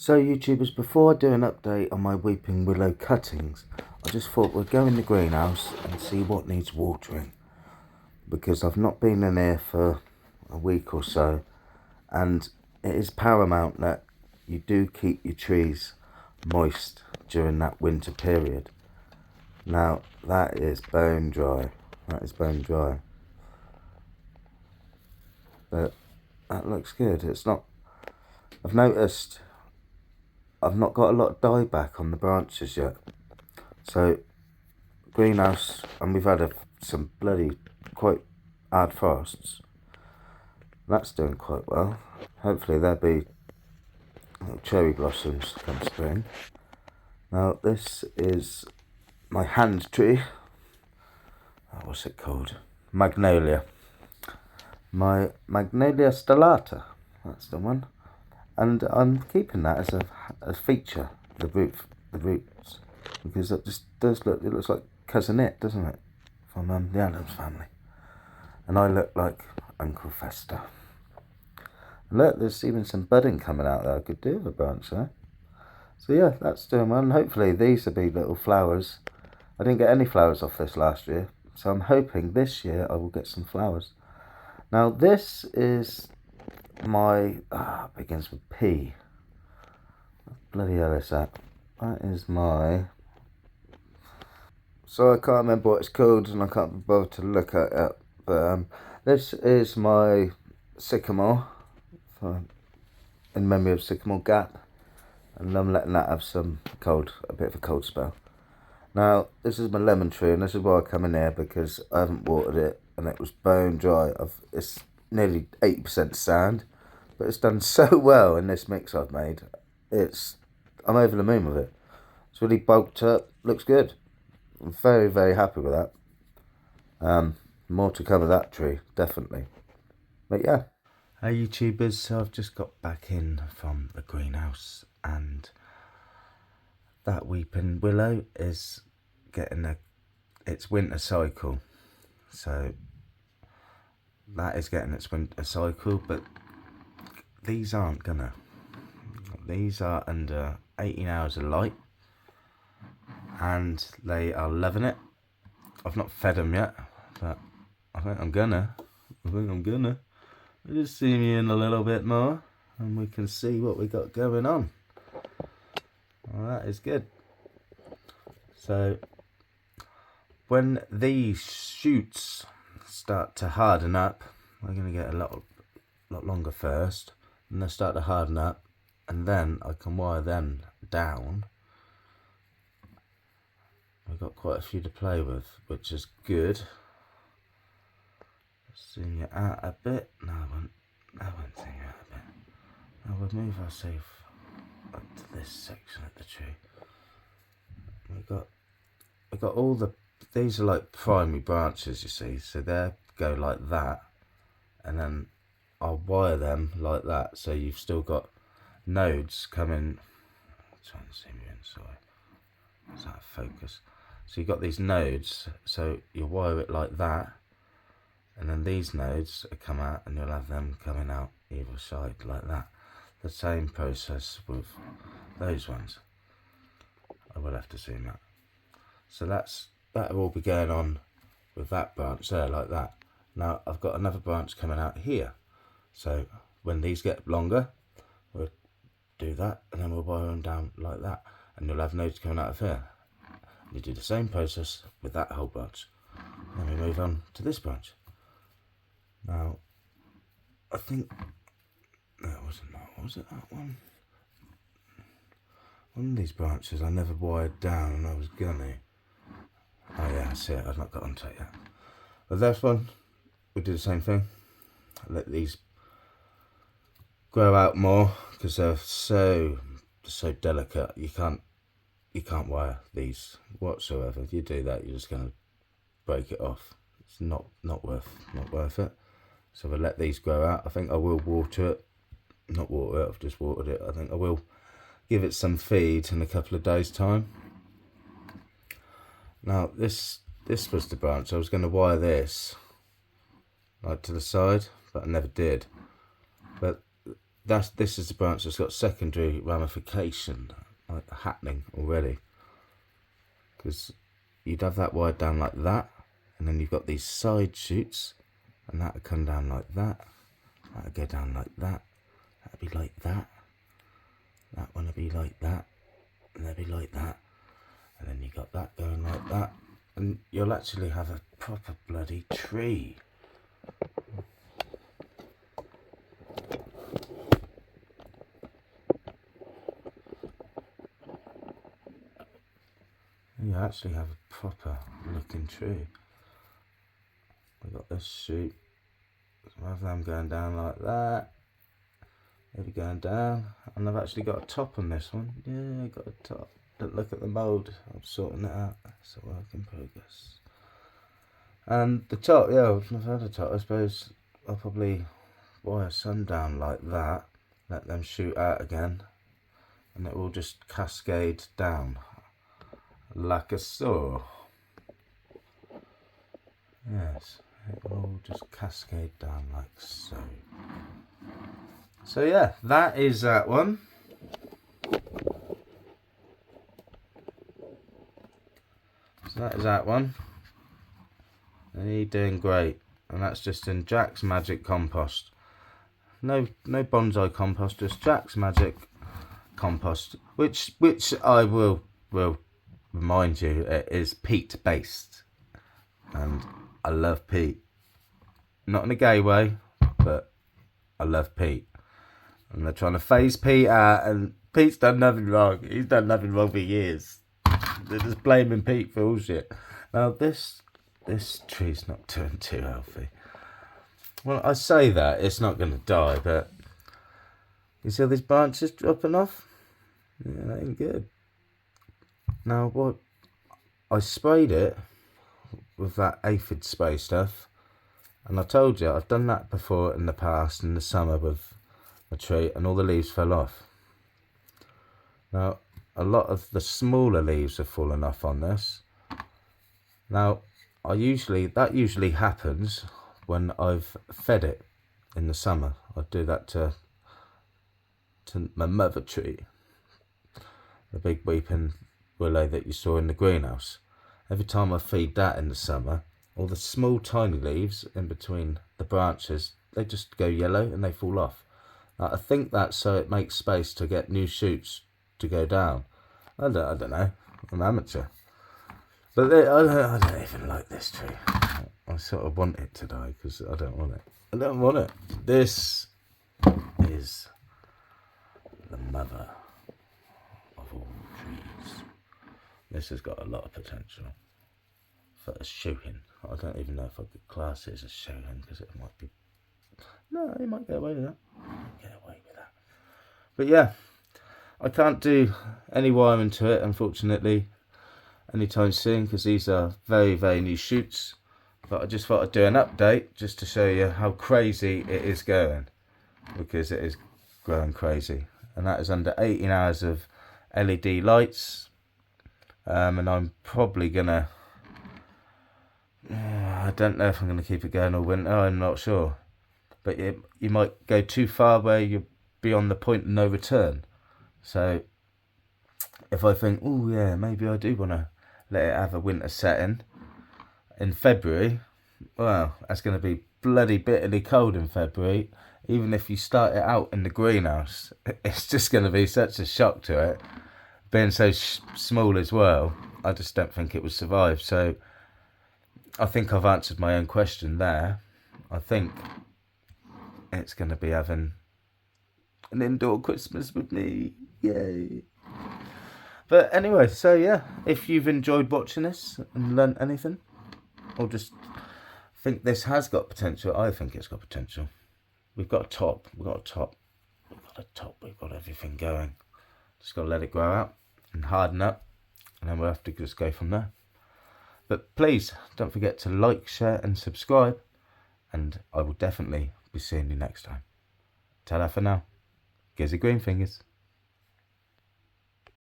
So YouTubers, before I do an update on my weeping willow cuttings, I just thought we'd go in the greenhouse and see what needs watering, because I've not been in here for a week or so, and it is paramount that you do keep your trees moist during that winter period. Now that is bone dry, but that looks good. It's not, I've noticed I've not got a lot of dieback on the branches yet. So greenhouse, and we've had some bloody quite hard frosts. That's doing quite well. Hopefully there'll be little cherry blossoms come spring. Now this is my hand tree. What's it called? Magnolia. My Magnolia stellata. That's the one. And I'm keeping that as a feature, the roots, because it just does look, it looks like Cousin It, doesn't it, from the Addams Family, and I look like Uncle Fester. And look, there's even some budding coming out there. I could do with a branch there. So yeah, that's doing well, and hopefully these will be little flowers. I didn't get any flowers off this last year, so I'm hoping this year I will get some flowers. Now this is my begins with P. What bloody hell is that? That is my, so I can't remember what it's called and I can't be bothered to look at it, but this is my sycamore, in memory of Sycamore Gap, and I'm letting that have a bit of a cold spell. Now this is my lemon tree, and this is why I come in here, because I haven't watered it and it was bone dry. It's nearly 80% sand, but it's done so well in this mix I've made. I'm over the moon with it. It's really bulked up, looks good. I'm very, very happy with that. More to come of that tree, definitely. But yeah. Hey YouTubers, so I've just got back in from the greenhouse, and that weeping willow is getting its winter cycle. So that is getting its winter cycle, but these aren't gonna. These are under 18 hours of light, and they are loving it. I've not fed them yet, but I think I'm gonna. Just see me in a little bit more, and we can see what we got going on. Well, that is good. So when these shoots start to harden up, we're going to get a lot longer first, and they start to harden up, and then I can wire them down. We've got quite a few to play with, which is good. Zoom it out a bit. No, I won't zoom it out a bit. Now we'll move ourselves up to this section of the tree. We've got all these are like primary branches, you see, so they go like that, and then I'll wire them like that, so you've still got nodes coming. I'm trying to zoom you in, sorry. Is that focus? So you've got these nodes, so you wire it like that, and then these nodes come out, and you'll have them coming out either side like that. The same process with those ones. I will have to zoom out. So that'll all be going on with that branch there, like that. Now I've got another branch coming out here. So when these get longer, we'll do that, and then we'll wire them down like that, and you'll have nodes coming out of here. And you do the same process with that whole branch. Then we move on to this branch. Now, I think, no, it wasn't that, was it that one? One of these branches I never wired down, and I was gonna. Oh yeah, I see it, I've not got onto it yet. But this one, we do the same thing. Let these grow out more, because they're so delicate. You can't wire these whatsoever. If you do that, you're just gonna break it off. It's not worth it. So we'll let these grow out. I think I will water it. Not water it, I've just watered it. I think I will give it some feed in a couple of days' time. Now this was the branch. I was going to wire this like to the side, but I never did. But this is the branch that's got secondary ramification happening already, because you'd have that wide down like that, and then you've got these side shoots, and that would come down like that, that would go down like that, that would be like that, that one would be like that, and that'd be like that, and then you got that going like that, and you'll actually have a proper bloody tree. You actually have a proper looking tree. We've got this shoot. So have them going down like that. Maybe going down. And I've actually got a top on this one. Yeah, I got a top. Don't look at the mould. I'm sorting it out. It's a work in progress. And the top, yeah, I've never had a top. I suppose I'll probably wire some down like that. Let them shoot out again. And it will just cascade down. Like a saw. Yes, it will just cascade down like so. So yeah, that is that one. So that is that one. And he's doing great. And that's just in Jack's Magic compost. No bonsai compost, just Jack's Magic compost, which I will remind you, it is peat based, and I love peat, not in a gay way, but I love peat, and they're trying to phase Pete out, and Pete's done nothing wrong. He's done nothing wrong for years. They're just blaming Pete for all shit. Now this tree's not doing too healthy. Well, I say that it's not going to die, but you see all these branches dropping off? Yeah, that ain't good. Now what, I sprayed it with that aphid spray stuff, and I told you I've done that before in the past in the summer with a tree, and all the leaves fell off. Now a lot of the smaller leaves have fallen off on this. Now that usually happens when I've fed it in the summer. I do that to my mother tree, the big weeping willow that you saw in the greenhouse. Every time I feed that in the summer, all the small tiny leaves in between the branches, they just go yellow and they fall off. I think that's so it makes space to get new shoots to go down. I don't know, I'm amateur. But I don't even like this tree. I sort of want it to die because I don't want it. I don't want it. This is the mother of all trees. This has got a lot of potential for a shooting. I don't even know if I could class it as a shooting because it might be... No, you might get away with that. But yeah, I can't do any wiring to it, unfortunately, anytime soon because these are very, very new shoots. But I just thought I'd do an update just to show you how crazy it is going, because it is growing crazy. And that is under 18 hours of LED lights. And I'm probably gonna, I don't know if I'm gonna keep it going all winter, I'm not sure. But you might go too far where you're beyond the point of no return. So if I think, oh yeah, maybe I do want to let it have a winter setting in February, well, that's going to be bloody bitterly cold in February. Even if you start it out in the greenhouse, it's just going to be such a shock to it. Being so small as well, I just don't think it would survive. So I think I've answered my own question there. I think it's going to be having an indoor Christmas with me. Yay. But anyway, so yeah, if you've enjoyed watching this and learnt anything, or just think this has got potential, I think it's got potential. We've got a top, we've got everything going. Just got to let it grow out and harden up, and then we'll have to just go from there. But please don't forget to like, share and subscribe, and I will definitely be seeing you next time. Ta-da for now. Gizzy Green Fingers.